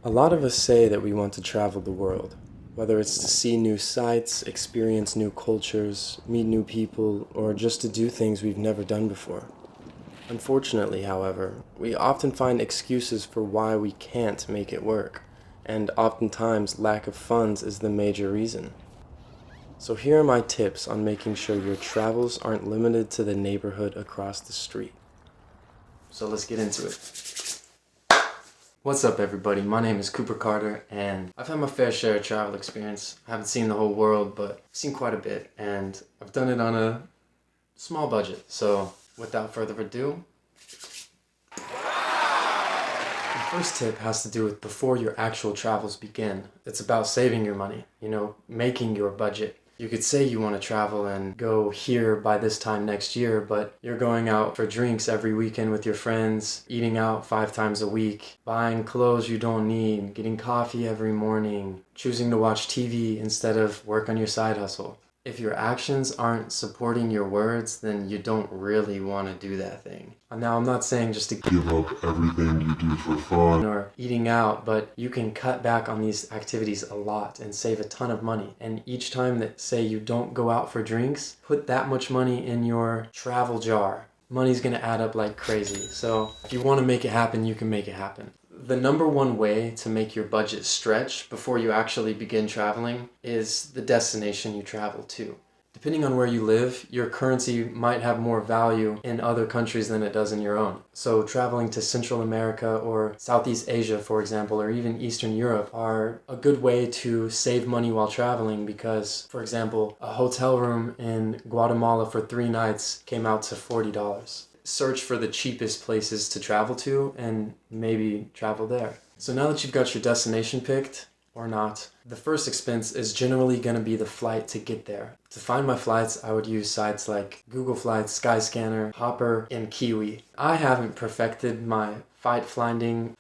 A lot of us say that we want to travel the world, whether it's to see new sights, experience new cultures, meet new people, or just to do things we've never done before. Unfortunately, however, we often find excuses for why we can't make it work, and oftentimes lack of funds is the major reason. So here are my tips on making sure your travels aren't limited to the neighborhood across the street. So let's get into it. What's up, everybody? My name is Cooper Carter, and I've had my fair share of travel experience. I haven't seen the whole world, but I've seen quite a bit, and I've done it on a small budget. So without further ado, the first tip has to do with before your actual travels begin. It's about saving your money, making your budget. You could say you want to travel and go here by this time next year, but you're going out for drinks every weekend with your friends, eating out 5 times a week, buying clothes you don't need, getting coffee every morning, choosing to watch TV instead of work on your side hustle. If your actions aren't supporting your words, then you don't really want to do that thing. Now, I'm not saying just to give up everything you do for fun or eating out, but you can cut back on these activities a lot and save a ton of money. And each time that, say, you don't go out for drinks, put that much money in your travel jar. Money's gonna add up like crazy. So if you want to make it happen, you can make it happen. The number one way to make your budget stretch before you actually begin traveling is the destination you travel to. Depending on where you live, your currency might have more value in other countries than it does in your own. So traveling to Central America or Southeast Asia, for example, or even Eastern Europe are a good way to save money while traveling because, for example, a hotel room in Guatemala for 3 nights came out to $40. Search for the cheapest places to travel to and maybe travel there. So now that you've got your destination picked, or not, the first expense is generally going to be the flight to get there. To find my flights, I would use sites like Google Flights, Skyscanner, Hopper, and Kiwi. I haven't perfected my fight finding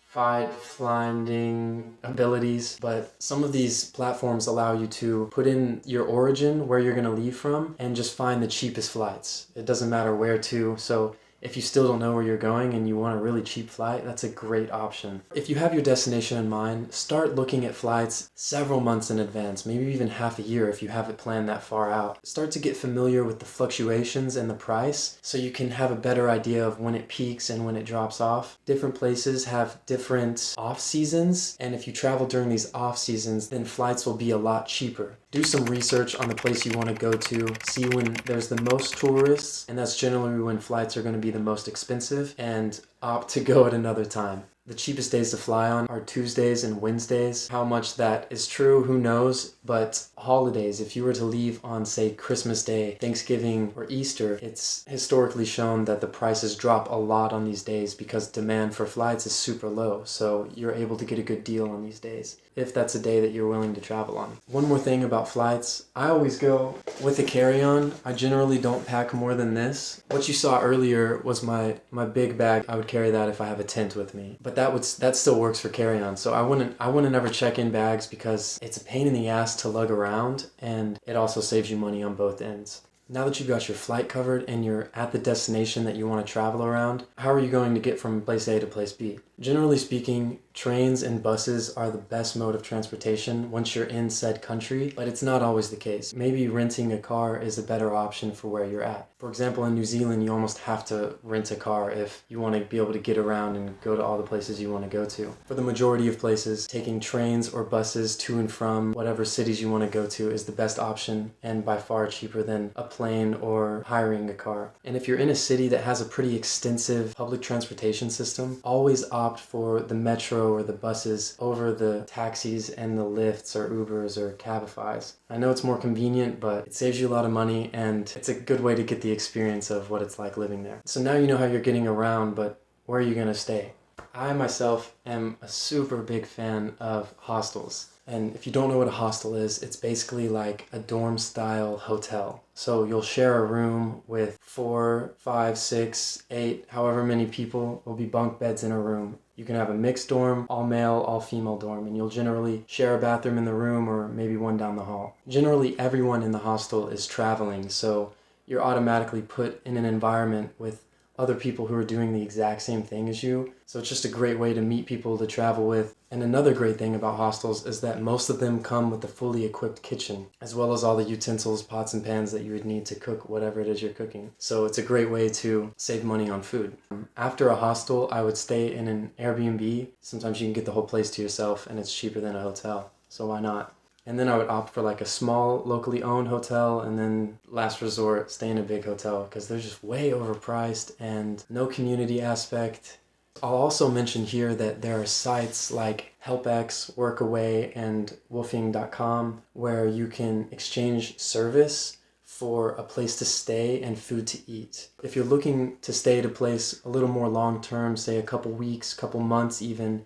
abilities, but some of these platforms allow you to put in your origin, where you're going to leave from, and just find the cheapest flights. It doesn't matter where to, so if you still don't know where you're going and you want a really cheap flight, that's a great option. If you have your destination in mind, start looking at flights several months in advance, maybe even half a year if you have it planned that far out. Start to get familiar with the fluctuations and the price so you can have a better idea of when it peaks and when it drops off. Different places have different off seasons, and if you travel during these off seasons, then flights will be a lot cheaper. Do some research on the place you want to go to, see when there's the most tourists, and that's generally when flights are going to be the most expensive, and opt to go at another time. The cheapest days to fly on are Tuesdays and Wednesdays. How much that is true, who knows? But holidays, if you were to leave on, say, Christmas Day, Thanksgiving, or Easter, it's historically shown that the prices drop a lot on these days because demand for flights is super low. So you're able to get a good deal on these days, if that's a day that you're willing to travel on. One more thing about flights, I always go with a carry-on. I generally don't pack more than this. What you saw earlier was my big bag. I would carry that if I have a tent with me. But that still works for carry-on. So I wouldn't ever check in bags because it's a pain in the ass to lug around, and it also saves you money on both ends. Now that you've got your flight covered and you're at the destination that you want to travel around, how are you going to get from place A to place B? Generally speaking, trains and buses are the best mode of transportation once you're in said country, but it's not always the case. Maybe renting a car is a better option for where you're at. For example, in New Zealand, you almost have to rent a car if you want to be able to get around and go to all the places you want to go to. For the majority of places, taking trains or buses to and from whatever cities you want to go to is the best option and by far cheaper than a plane or hiring a car. And if you're in a city that has a pretty extensive public transportation system, always opt for the metro or the buses over the taxis and the Lyfts or Ubers or Cabifys. I know it's more convenient, but it saves you a lot of money and it's a good way to get the experience of what it's like living there. So now you know how you're getting around, but where are you going to stay? I myself am a super big fan of hostels. And if you don't know what a hostel is, it's basically like a dorm style hotel. So you'll share a room with 4, 5, 6, 8, however many people. Will be bunk beds in a room. You can have a mixed dorm, all male, all female dorm, and you'll generally share a bathroom in the room or maybe one down the hall. Generally, everyone in the hostel is traveling, so you're automatically put in an environment with other people who are doing the exact same thing as you. So it's just a great way to meet people to travel with. And another great thing about hostels is that most of them come with a fully equipped kitchen, as well as all the utensils, pots and pans that you would need to cook whatever it is you're cooking. So it's a great way to save money on food. After a hostel, I would stay in an Airbnb. Sometimes you can get the whole place to yourself and it's cheaper than a hotel. So why not? And then I would opt for like a small, locally owned hotel, and then last resort, stay in a big hotel because they're just way overpriced and no community aspect. I'll also mention here that there are sites like HelpX, Workaway, and woofing.com where you can exchange service for a place to stay and food to eat. If you're looking to stay at a place a little more long-term, say a couple weeks, couple months even,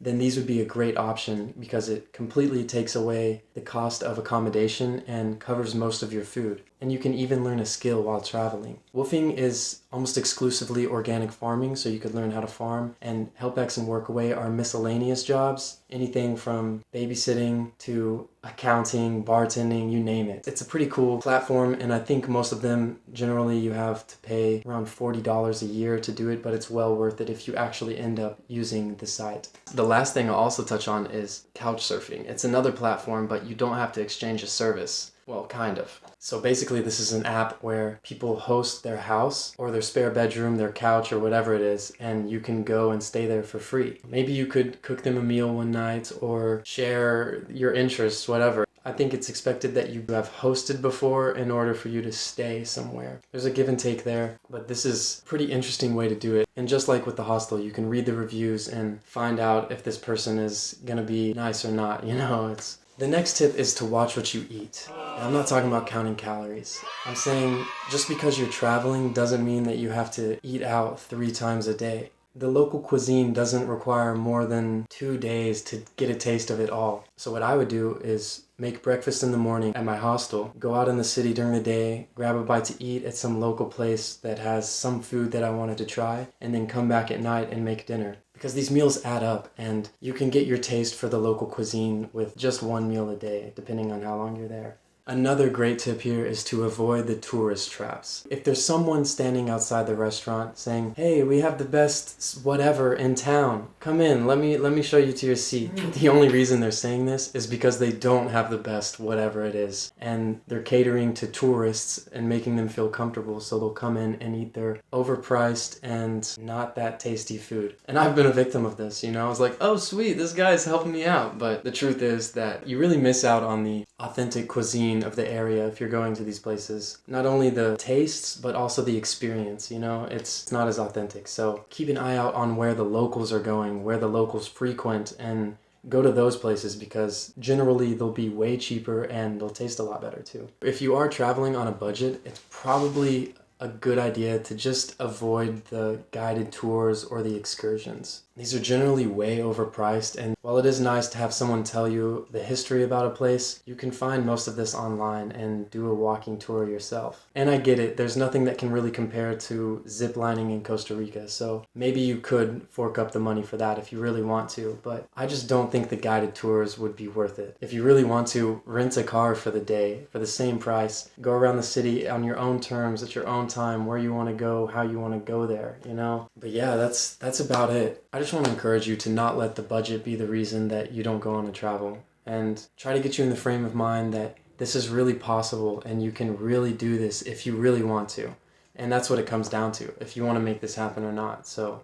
then these would be a great option because it completely takes away the cost of accommodation and covers most of your food. And you can even learn a skill while traveling. Woofing is almost exclusively organic farming, so you could learn how to farm. And HelpX and Workaway are miscellaneous jobs, anything from babysitting to accounting, bartending, you name it. It's a pretty cool platform, and I think most of them, generally you have to pay around $40 a year to do it, but it's well worth it if you actually end up using the site. The last thing I'll also touch on is couchsurfing. It's another platform, but you don't have to exchange a service. Well, kind of. So basically this is an app where people host their house or their spare bedroom, their couch, or whatever it is, and you can go and stay there for free. Maybe you could cook them a meal one night or share your interests, whatever. I think it's expected that you have hosted before in order for you to stay somewhere. There's a give and take there, but this is a pretty interesting way to do it. And just like with the hostel, you can read the reviews and find out if this person is gonna be nice or not, you know, The next tip is to watch what you eat. And I'm not talking about counting calories. I'm saying just because you're traveling doesn't mean that you have to eat out 3 times a day. The local cuisine doesn't require more than 2 days to get a taste of it all. So what I would do is make breakfast in the morning at my hostel, go out in the city during the day, grab a bite to eat at some local place that has some food that I wanted to try, and then come back at night and make dinner. Because these meals add up, and you can get your taste for the local cuisine with just 1 meal a day, depending on how long you're there. Another great tip here is to avoid the tourist traps. If there's someone standing outside the restaurant saying, "Hey, we have the best whatever in town. Come in, let me show you to your seat." The only reason they're saying this is because they don't have the best whatever it is. And they're catering to tourists and making them feel comfortable, so they'll come in and eat their overpriced and not that tasty food. And I've been a victim of this, you know? I was like, "Oh, sweet, this guy's helping me out." But the truth is that you really miss out on the authentic cuisine of the area if you're going to these places. Not only the tastes, but also the experience, you know? It's not as authentic. So keep an eye out on where the locals are going, where the locals frequent, and go to those places because generally they'll be way cheaper and they'll taste a lot better too. If you are traveling on a budget, it's probably a good idea to just avoid the guided tours or the excursions. These are generally way overpriced, and while it is nice to have someone tell you the history about a place, you can find most of this online and do a walking tour yourself. And I get it, there's nothing that can really compare to ziplining in Costa Rica, so maybe you could fork up the money for that if you really want to, but I just don't think the guided tours would be worth it. If you really want to, rent a car for the day for the same price, go around the city on your own terms, at your own time, where you want to go, how you want to go there, you know? But yeah, that's about it. I just want to encourage you to not let the budget be the reason that you don't go on a travel, and try to get you in the frame of mind that this is really possible and you can really do this if you really want to. And that's what it comes down to, if you want to make this happen or not. So,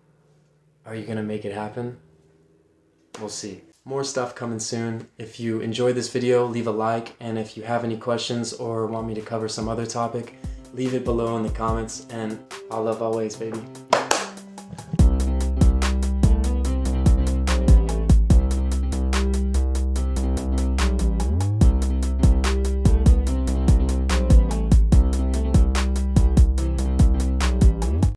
are you going to make it happen? We'll see. More stuff coming soon. If you enjoyed this video, leave a like, and if you have any questions or want me to cover some other topic, leave it below in the comments, and I'll love always, baby.